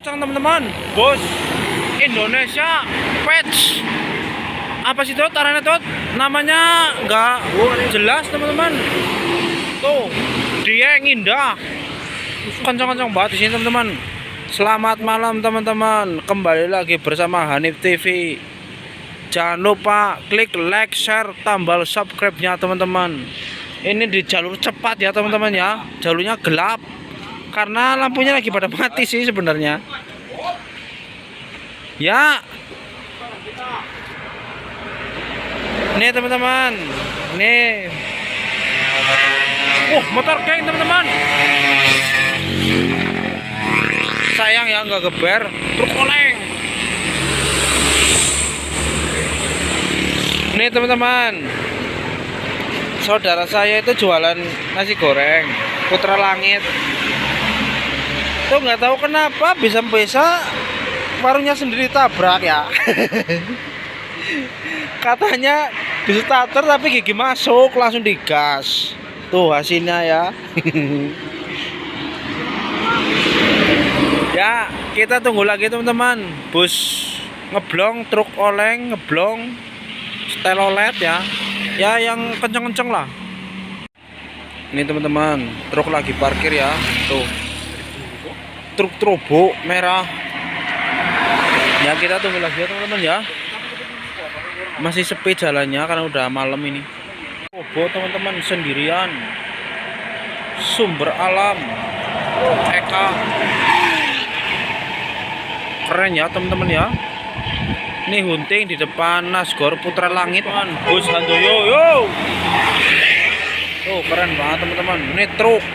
Teman-teman, bos Indonesia Patch. Apa sih tuh taranya tuh? Namanya nggak jelas teman-teman. Tuh dia yang indah, kencang-kencang banget di sini teman-teman. Selamat malam teman-teman, kembali lagi bersama Hanif TV. Jangan lupa klik like, share, tambal subscribe-nya teman-teman. Ini di jalur cepat ya teman-teman ya. Jalurnya gelap karena lampunya lagi pada mati sih sebenarnya. Ya. Nih teman-teman. Nih. Motor geng teman-teman. Sayang ya nggak geber, truk oleng. Nih teman-teman, saudara saya itu jualan nasi goreng Putra Langit. Tuh nggak tahu kenapa bisa warungnya sendiri tabrak ya. Katanya bisa starter tapi gigi masuk langsung digas. Tuh hasilnya ya. Ya, kita tunggu lagi teman-teman. Bus ngeblong, truk oleng ngeblong, stelolet ya. Ya yang kenceng-kenceng lah. Ini teman-teman, truk lagi parkir ya. Tuh. Truk turbo merah. Ya kita tunggu lagi ya teman-teman ya. Masih sepi jalannya karena udah malam ini. Turbo teman-teman sendirian. Sumber alam. Eka. Keren ya teman-teman ya. Ini hunting di depan Nasgor Putra Langit man. Bus Handoyo yo. Tuh keren banget teman-teman. Ini truk.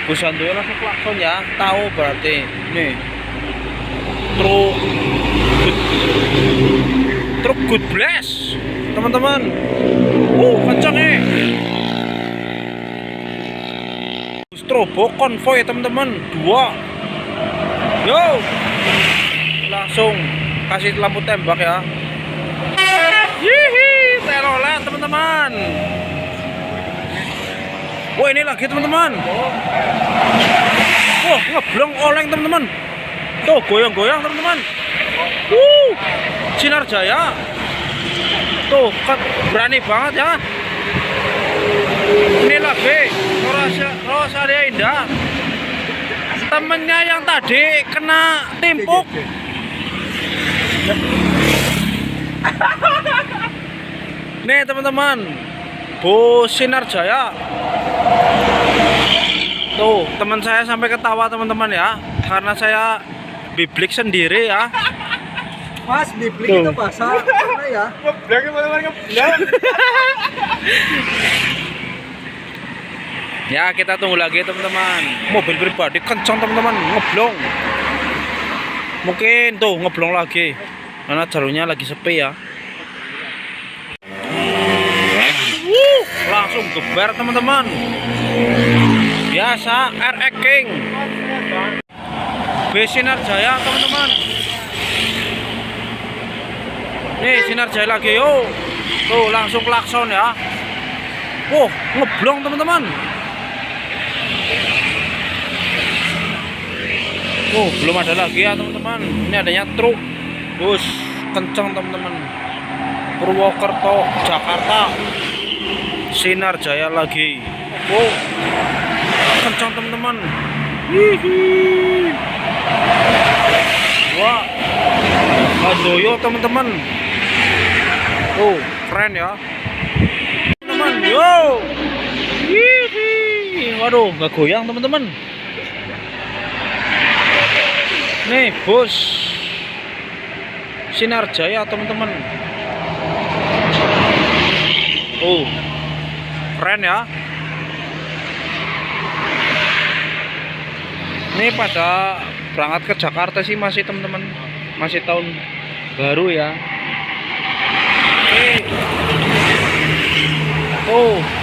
Bus Handoyo langsung klakson ya. Tahu berarti. Nih. Truk good bless teman-teman. Kencang nih. Bus turbo konvoy teman-teman. 2. Yo, langsung kasih lampu tembak ya. Hihi, telolet teman-teman. Wah ini lagi teman-teman. Wah ngeblong oleng teman-teman. Tuh goyang-goyang teman-teman. Sinar Jaya. Tuh kan berani banget ya. Ini lagi Rosalia Indah. Temennya yang tadi kena timpuk. Nih teman-teman, Bus Sinar Jaya. Tuh teman saya sampai ketawa teman-teman ya, karena saya biblik sendiri ya. Mas, biblik itu bahasa mana ya? Ngeblek teman-teman, ngeblek. Ya kita tunggu lagi teman-teman. Mobil pribadi kencang teman-teman, ngeblong. Mungkin tuh ngeblong lagi karena jalurnya lagi sepi ya. Langsung geber teman-teman. Biasa RX King. B Sinar Jaya teman-teman. Nih Sinar Jaya lagi yo. Tuh langsung klakson ya. Ngeblong teman-teman. Belum ada lagi ya teman-teman. Ini adanya truk bus kencang teman-teman. Purwokerto Jakarta. Sinar Jaya lagi. Kencang teman-teman. Wah Handoyo teman-teman. Keren ya teman. Yo. Waduh nggak goyang teman-teman. Nih bus Sinar Jaya teman-teman. Keren ya. Ini pada berangkat ke Jakarta sih masih teman-teman. Masih tahun baru ya.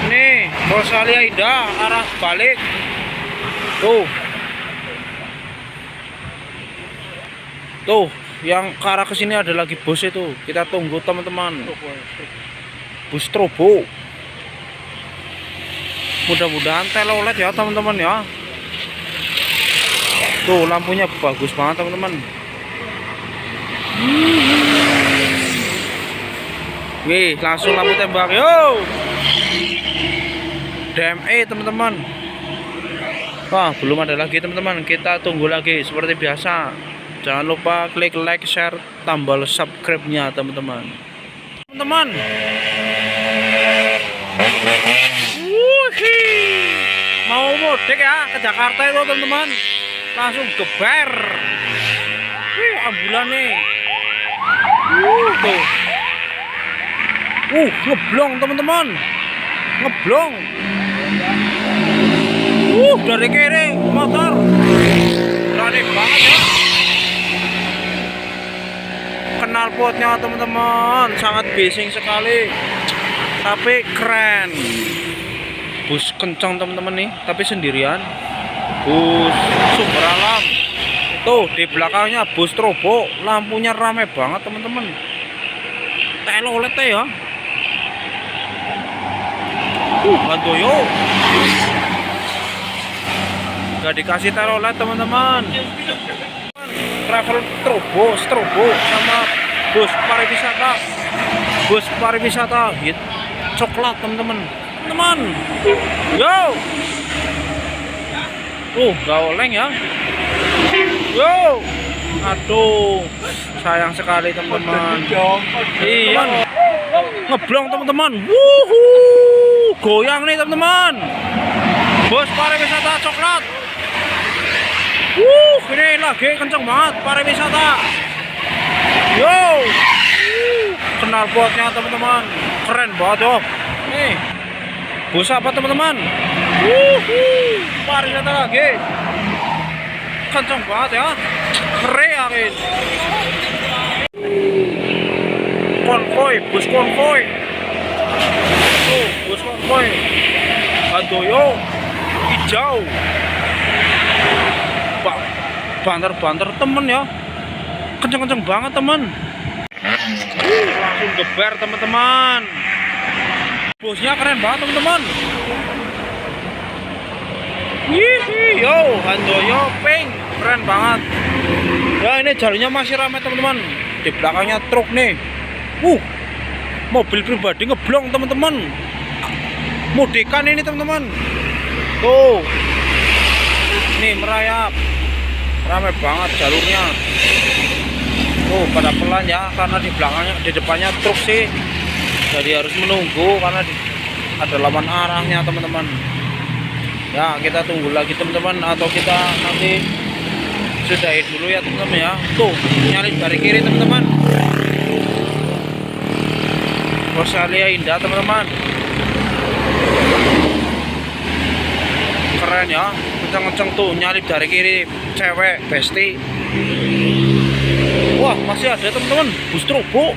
Nih Rosalia Indah arah balik. Tuh, yang ke arah kesini ada lagi bus itu. Kita tunggu teman-teman. Bus turbo. Mudah-mudahan telolet ya teman-teman ya. Tuh lampunya bagus banget teman-teman. Wih, langsung lampu tembak yo. DME teman-teman. Wah, belum ada lagi teman-teman. Kita tunggu lagi seperti biasa. Jangan lupa klik like, share, tombol subscribe-nya teman-teman. Teman-teman. Mau mudik ya ke Jakarta itu teman-teman. Langsung geber. Wih, ambulan nih. Tuh. Ngeblong teman-teman. Ngeblong. Dari kiri motor. Berani banget ya. Knalpotnya teman-teman sangat bising sekali. Tapi keren. Bus kencang teman-teman nih, tapi sendirian. Bus sumber alam. Tuh di belakangnya bus Trobo, lampunya rame banget teman-teman. Telolet ya. Bantoyo. Gak dikasih telolet teman-teman. Travel Trobo sama bus pariwisata. Bus pariwisata hit coklat teman-teman. Yo. Gak oleng ya. Yo. Aduh, sayang sekali teman-teman. Iya. Ngeblong teman-teman. Goyang nih teman-teman. Bus pariwisata coklat. Ini lagi kenceng banget pariwisata. Yo. Knalpotnya teman-teman. Keren banget dong. Nih. Bus apa teman-teman? Pariwisata lagi. Kenceng banget ya. Keren ya guys. Konvoy, bus konvoy. Tuh, bus konvoy. Bantoyo hijau. Banter-banter temen ya. Kenceng-kenceng banget temen. Langsung geber teman-teman. Busnya keren banget teman-teman. Yo, Bantoyo pink, keren banget. Ya ini jalurnya masih ramai teman-teman. Di belakangnya truk nih. Mobil pribadi ngeblong teman-teman. Mudikan ini teman-teman. Tuh. Nih merayap. Ramai banget jalurnya. Tuh pada pelan ya karena di belakangnya, di depannya truk sih. Jadi harus menunggu karena ada lawan arahnya teman-teman. Ya kita tunggu lagi teman-teman atau kita nanti sudahi dulu ya teman-teman ya. Tuh nyalip dari kiri teman-teman. Rosalia Indah teman-teman. Keren ya, kenceng-kenceng tuh nyalip dari kiri cewek besti. Wah masih ada teman-teman bus Trobo.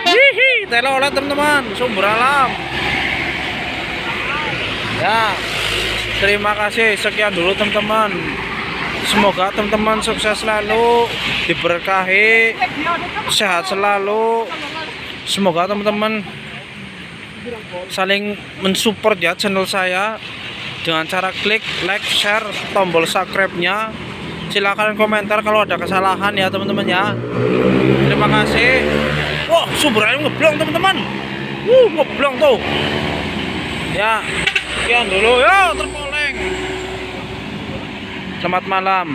Hihi, telolet teman-teman, sumber alam. Ya, terima kasih, sekian dulu teman-teman. Semoga teman-teman sukses selalu, diberkahi, sehat selalu. Semoga teman-teman saling mensupport ya channel saya dengan cara klik like, share, tombol subscribe-nya. Silahkan komentar kalau ada kesalahan ya teman-teman ya. Terima kasih. Wah, sumber air ngeblong teman-teman. Ngeblong tuh. Ya, sekian dulu ya terpoleng. Selamat malam.